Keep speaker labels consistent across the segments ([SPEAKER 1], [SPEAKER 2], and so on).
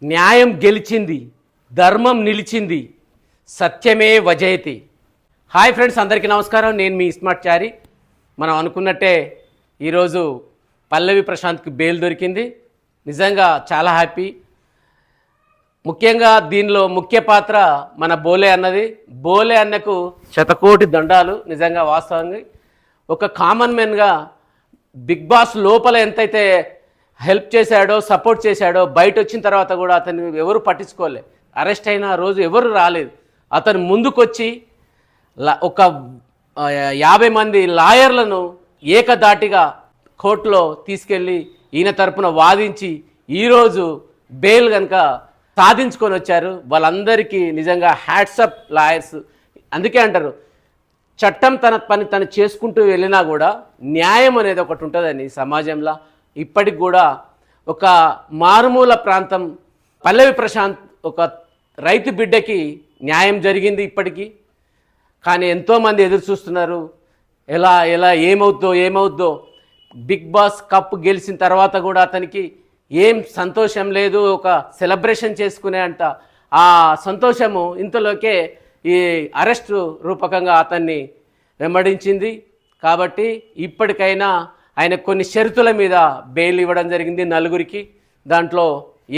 [SPEAKER 1] న్యాయం గెలిచింది, ధర్మం నిలిచింది, సత్యమే వజయతి. హాయ్ ఫ్రెండ్స్, అందరికీ నమస్కారం. నేను మీ స్మార్ట్ చారి. మనం అనుకున్నట్టే ఈరోజు పల్లవి ప్రశాంత్కి బెయిల్ దొరికింది. నిజంగా చాలా హ్యాపీ. ముఖ్యంగా దీనిలో ముఖ్య పాత్ర మన బోలే అన్నది. బోలే అన్నకు శతకోటి దండాలు. నిజంగా వాస్తవంగా ఒక కామన్ మ్యాన్గా బిగ్ బాస్ లోపల ఎంతైతే హెల్ప్ చేశాడో, సపోర్ట్ చేశాడో, బయట వచ్చిన తర్వాత కూడా అతన్ని ఎవరు పట్టించుకోలే. అరెస్ట్ అయిన రోజు ఎవరు రాలేదు. అతను ముందుకొచ్చి ఒక 50 మంది లాయర్లను ఏకధాటిగా కోర్టులో తీసుకెళ్ళి ఈయన తరపున వాదించి ఈరోజు బెయిల్ కనుక సాధించుకొని వచ్చారు. వాళ్ళందరికీ నిజంగా హ్యాట్సప్ లాయర్స్. అందుకే అంటారు, చట్టం తన పని తను చేసుకుంటూ వెళ్ళినా కూడా న్యాయం అనేది ఒకటి ఉంటుందని సమాజంలో. ఇప్పటికి కూడా ఒక మారుమూల ప్రాంతం పల్లవి ప్రశాంత్ ఒక రైతు బిడ్డకి న్యాయం జరిగింది ఇప్పటికీ. కానీ ఎంతోమంది ఎదురు చూస్తున్నారు, ఎలా ఎలా ఏమవుద్దో. బిగ్ బాస్ కప్ గెలిచిన తర్వాత కూడా అతనికి ఏం సంతోషం లేదు. ఒక సెలబ్రేషన్ చేసుకునే అంట ఆ సంతోషము ఇంతలోకే ఈ అరెస్ట్ రూపకంగా అతన్ని వెంబడించింది. కాబట్టి ఇప్పటికైనా ఆయన కొన్ని షరతుల మీద బెయిల్ ఇవ్వడం జరిగింది నలుగురికి. దాంట్లో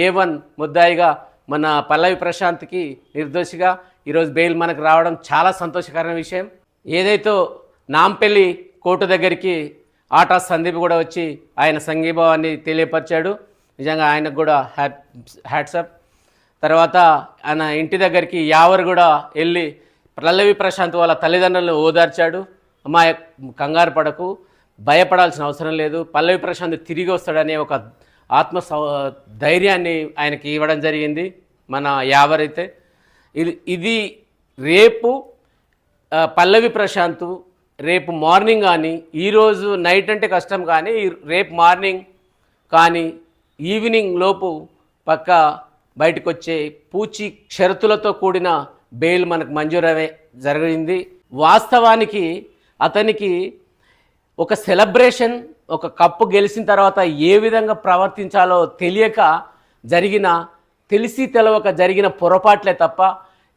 [SPEAKER 1] A1 ముద్దాయిగా మన పల్లవి ప్రశాంత్కి నిర్దోషిగా ఈరోజు బెయిల్ మనకు రావడం చాలా సంతోషకరమైన విషయం. ఏదైతే నాంపల్లి కోర్టు దగ్గరికి ఆటా సందీప్ కూడా వచ్చి ఆయన సంఘీభావాన్ని తెలియపరిచాడు. నిజంగా ఆయనకు కూడా హ్యాట్సప్. తర్వాత ఆయన ఇంటి దగ్గరికి యావరు కూడా వెళ్ళి పల్లవి ప్రశాంత్ వాళ్ళ తల్లిదండ్రులను ఓదార్చాడు. అమ్మా, కంగారు పడకు, భయపడాల్సిన అవసరం లేదు, పల్లవి ప్రశాంత్ తిరిగి వస్తాడనే ఒక ధైర్యాన్ని ఆయనకి ఇవ్వడం జరిగింది మన యావరైతే. ఇది రేపు పల్లవి ప్రశాంత్ రేపు మార్నింగ్ కానీ, ఈరోజు నైట్ అంటే కష్టం కానీ రేపు మార్నింగ్ కానీ ఈవినింగ్ లోపు పక్క బయటకు వచ్చే పూచి షరతులతో కూడిన బెయిల్ మనకు మంజూరవే జరిగింది. వాస్తవానికి అతనికి ఒక సెలబ్రేషన్, ఒక కప్పు గెలిచిన తర్వాత ఏ విధంగా ప్రవర్తించాలో తెలియక తెలిసి తెలవక జరిగిన పొరపాట్లే తప్ప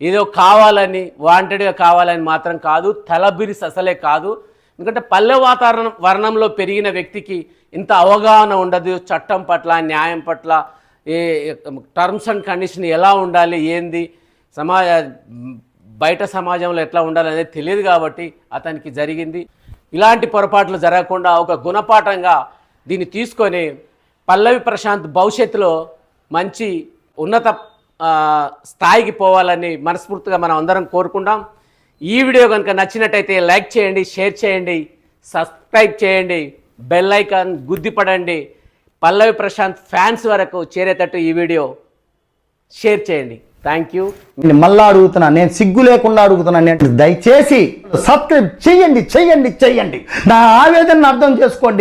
[SPEAKER 1] ఏదో కావాలని వాంటెడ్గా కావాలని మాత్రం కాదు. తలబిరిసి అసలే కాదు. ఎందుకంటే పల్లె వాతావరణంలో పెరిగిన వ్యక్తికి ఇంత అవగాహన ఉండదు. చట్టం పట్ల, న్యాయం పట్ల, ఏ టర్మ్స్ అండ్ కండిషన్ ఎలా ఉండాలి, ఏంది బయట సమాజంలో ఎట్లా ఉండాలి అనేది తెలియదు. కాబట్టి అతనికి జరిగింది. ఇలాంటి పొరపాట్లు జరగకుండా ఒక గుణపాఠంగా దీన్ని తీసుకొని పల్లవి ప్రశాంత్ భవిష్యత్తులో మంచి ఉన్నత స్థాయికి పోవాలని మనస్ఫూర్తిగా మనం అందరం కోరుకుంటాం. ఈ వీడియో కనుక నచ్చినట్టయితే లైక్ చేయండి, షేర్ చేయండి, సబ్స్క్రైబ్ చేయండి, బెల్ ఐకాన్ గుద్దిపడండి. పల్లవి ప్రశాంత్ ఫ్యాన్స్ వరకు చేరేటట్టు ఈ వీడియో షేర్ చేయండి. Thank you.
[SPEAKER 2] నేను మళ్ళా అడుగుతున్నా, నేను సిగ్గు లేకుండా అడుగుతున్నా, నేను దయచేసి సబ్స్క్రైబ్ చెయ్యండి. నా ఆవేదనను అర్థం చేసుకోండి.